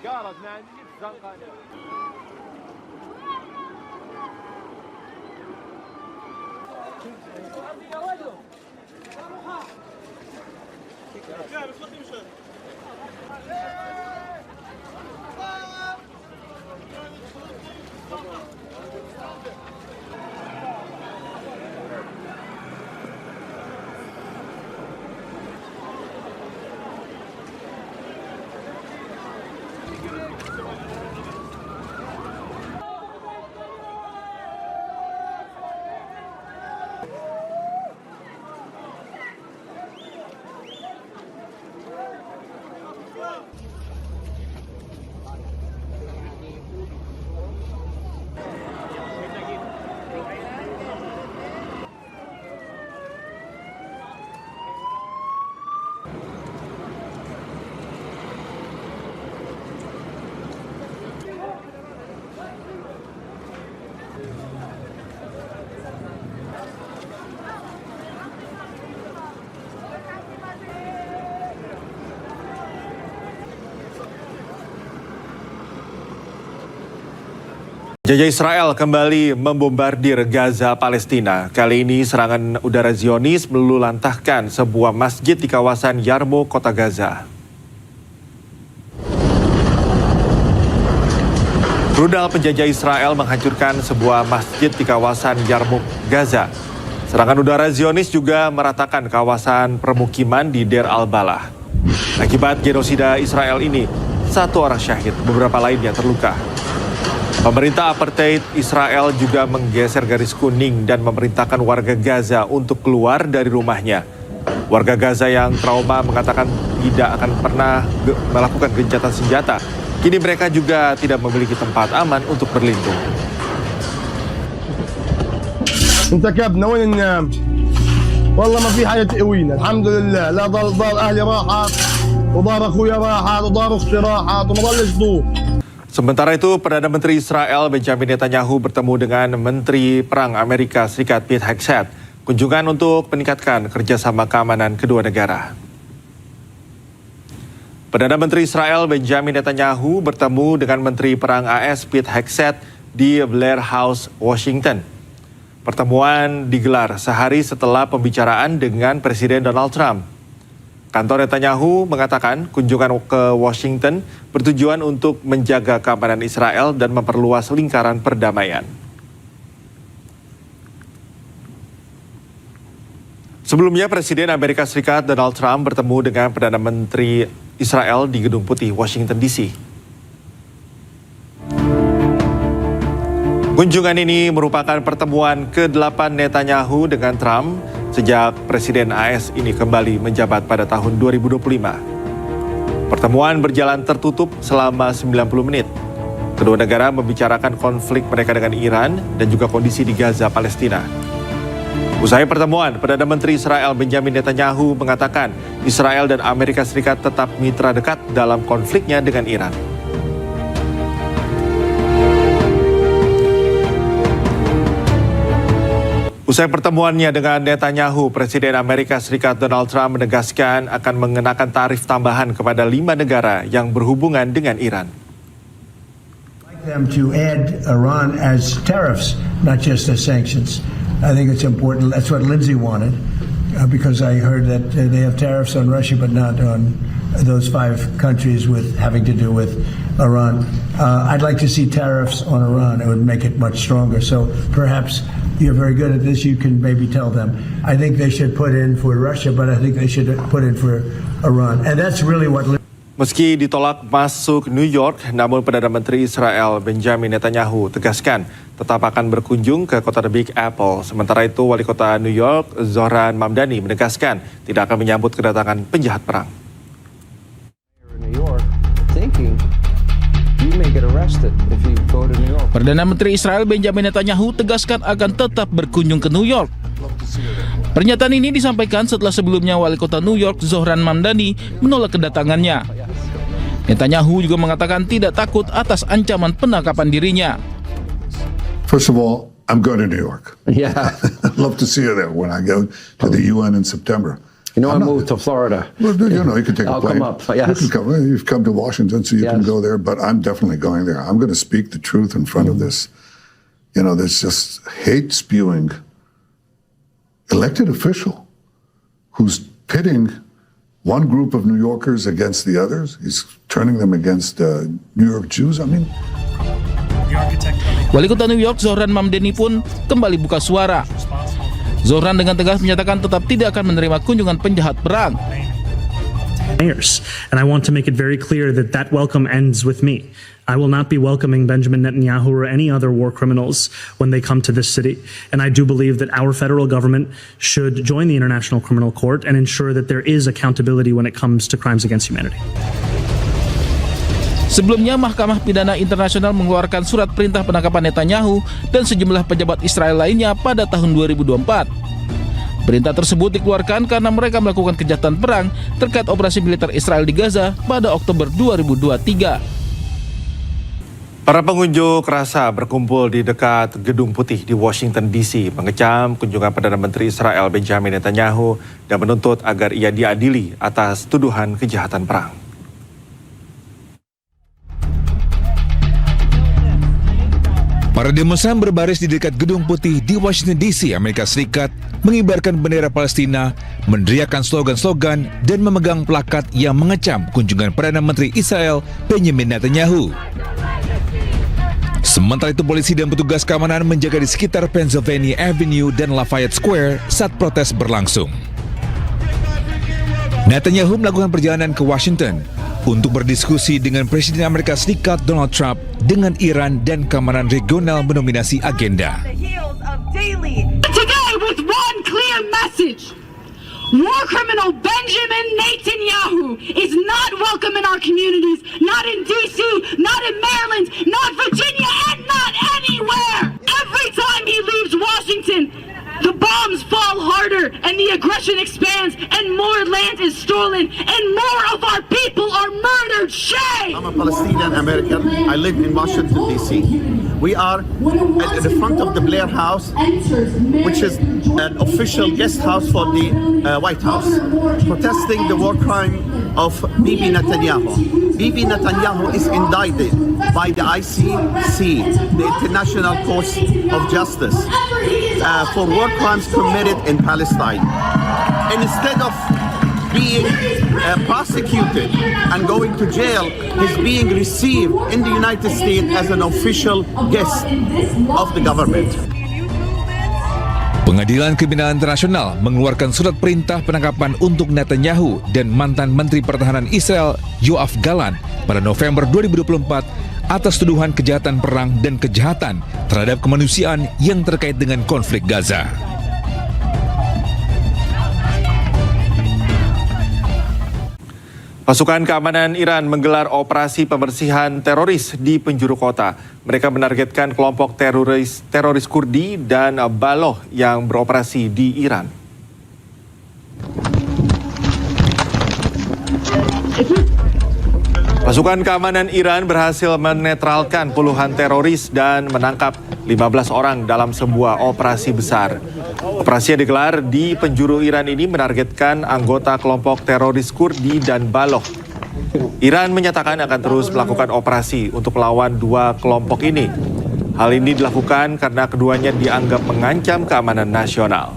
الجارد ما عندي الزنقه انا Penjajah Israel kembali membombardir Gaza, Palestina. Kali ini serangan udara Zionis meluluhlantahkan sebuah masjid di kawasan Yarmouk, kota Gaza. Rudal penjajah Israel menghancurkan sebuah masjid di kawasan Yarmouk, Gaza. Serangan udara Zionis juga meratakan kawasan permukiman di Deir al-Balah. Akibat genosida Israel ini, 1 orang syahid, beberapa lainnya terluka. Pemerintah apartheid Israel juga menggeser garis kuning dan memerintahkan warga Gaza untuk keluar dari rumahnya. Warga Gaza yang trauma mengatakan tidak akan pernah melakukan gencatan senjata. Kini mereka juga tidak memiliki tempat aman untuk berlindung. انتكبنا وين ننام؟ والله ما في حاجة تقوينا، الحمد لله، لا ضل أهلي راحت وضار أخويا راحت وضار أختي راحت وما ضلش ضوء. Sementara itu, Perdana Menteri Israel Benjamin Netanyahu bertemu dengan Menteri Perang Amerika Serikat Pete Hegseth. Kunjungan untuk meningkatkan kerjasama keamanan kedua negara. Perdana Menteri Israel Benjamin Netanyahu bertemu dengan Menteri Perang AS Pete Hegseth di Blair House, Washington. Pertemuan digelar sehari setelah pembicaraan dengan Presiden Donald Trump. Kantor Netanyahu mengatakan kunjungan ke Washington bertujuan untuk menjaga keamanan Israel dan memperluas lingkaran perdamaian. Sebelumnya, Presiden Amerika Serikat Donald Trump bertemu dengan Perdana Menteri Israel di Gedung Putih, Washington DC. Kunjungan ini merupakan pertemuan ke-8 Netanyahu dengan Trump sejak Presiden AS ini kembali menjabat pada tahun 2025. Pertemuan berjalan tertutup selama 90 menit. Kedua negara membicarakan konflik mereka dengan Iran dan juga kondisi di Gaza, Palestina. Usai pertemuan, Perdana Menteri Israel Benjamin Netanyahu mengatakan Israel dan Amerika Serikat tetap mitra dekat dalam konfliknya dengan Iran. Usai pertemuannya dengan Netanyahu, Presiden Amerika Serikat Donald Trump menegaskan akan mengenakan tarif tambahan kepada 5 negara yang berhubungan dengan Iran. Them to add Iran as tariffs, not just as sanctions. I think it's important. That's what Lindsey wanted, because I heard that they have tariffs on Russia, but not on those 5 countries with having to do with Iran. I'd like to see tariffs on Iran. It would make it much stronger. So perhaps you're very good at this. You can maybe tell them. I think they should put in for Russia, but I think they should put in for Iran. And that's really what. Meski ditolak masuk New York, namun Perdana Menteri Israel Benjamin Netanyahu tegaskan tetap akan berkunjung ke kota The Big Apple. Sementara itu, Wali Kota New York, Zohran Mamdani, menegaskan tidak akan menyambut kedatangan penjahat perang. In New York may get arrested if you go to New York. Perdana Menteri Israel Benjamin Netanyahu tegaskan akan tetap berkunjung ke New York. Pernyataan ini disampaikan setelah sebelumnya Wali Kota New York Zohran Mamdani menolak kedatangannya. Netanyahu juga mengatakan tidak takut atas ancaman penangkapan dirinya. First of all, I'm going to New York. Yeah. I'd love to see you there when I go to the UN in September. You know, I moved to Florida. Well, you know, you can take a I'll plane. come up, yes. You can come. You've come to Washington, so you can Yes. go there. But I'm definitely going there. I'm going to speak the truth in front of this. You know, this just hate spewing elected official who's pitting one group of New Yorkers against the others. He's turning them against New York Jews. I mean. Wali Kota New York Zohran Mamdani pun kembali buka suara. Zohran dengan tegas menyatakan tetap tidak akan menerima kunjungan penjahat perang. And I want to make it very clear that that welcome ends with me. I will not be welcoming Benjamin Netanyahu or any other war criminals when they come to this city. And I do believe that our federal government should join the International Criminal Court and ensure that there is accountability when it comes to crimes against humanity. Sebelumnya, Mahkamah Pidana Internasional mengeluarkan surat perintah penangkapan Netanyahu dan sejumlah pejabat Israel lainnya pada tahun 2024. Perintah tersebut dikeluarkan karena mereka melakukan kejahatan perang terkait operasi militer Israel di Gaza pada Oktober 2023. Para pengunjuk rasa berkumpul di dekat Gedung Putih di Washington DC mengecam kunjungan Perdana Menteri Israel Benjamin Netanyahu dan menuntut agar ia diadili atas tuduhan kejahatan perang. Para demonstran berbaris di dekat Gedung Putih di Washington DC, Amerika Serikat, mengibarkan bendera Palestina, meneriakkan slogan-slogan, dan memegang plakat yang mengecam kunjungan Perdana Menteri Israel Benjamin Netanyahu. Sementara itu, polisi dan petugas keamanan menjaga di sekitar Pennsylvania Avenue dan Lafayette Square saat protes berlangsung. Netanyahu melakukan perjalanan ke Washington untuk berdiskusi dengan Presiden Amerika Serikat Donald Trump dengan Iran dan keamanan regional mendominasi agenda. Today with one clear message. War criminal Benjamin Netanyahu is not welcome in our communities, not in DC, not in Maryland, not Virginia, and not anywhere. Every time he leaves Washington, the bombs fall harder and the aggression expands and more land is stolen and more of our people are murdered. Shame! I'm a Palestinian American. I live in Washington, D.C. We are at the front of the Blair House, which is an official guest house for the White House, protesting the war crime of Bibi Netanyahu. Bibi Netanyahu is indicted by the ICC, the International Court of Justice, for war crimes committed in Palestine. And instead of being prosecuted and going to jail, he's being received in the United States as an official guest of the government. Pengadilan Kriminal Internasional mengeluarkan surat perintah penangkapan untuk Netanyahu dan mantan Menteri Pertahanan Israel Yoav Gallant pada November 2024 atas tuduhan kejahatan perang dan kejahatan terhadap kemanusiaan yang terkait dengan konflik Gaza. Pasukan keamanan Iran menggelar operasi pembersihan teroris di penjuru kota. Mereka menargetkan kelompok teroris Kurdi dan Baloch yang beroperasi di Iran. Pasukan keamanan Iran berhasil menetralkan puluhan teroris dan menangkap 15 orang dalam sebuah operasi besar. Operasi yang digelar di penjuru Iran ini menargetkan anggota kelompok teroris Kurdi dan Baloch. Iran menyatakan akan terus melakukan operasi untuk melawan dua kelompok ini. Hal ini dilakukan karena keduanya dianggap mengancam keamanan nasional.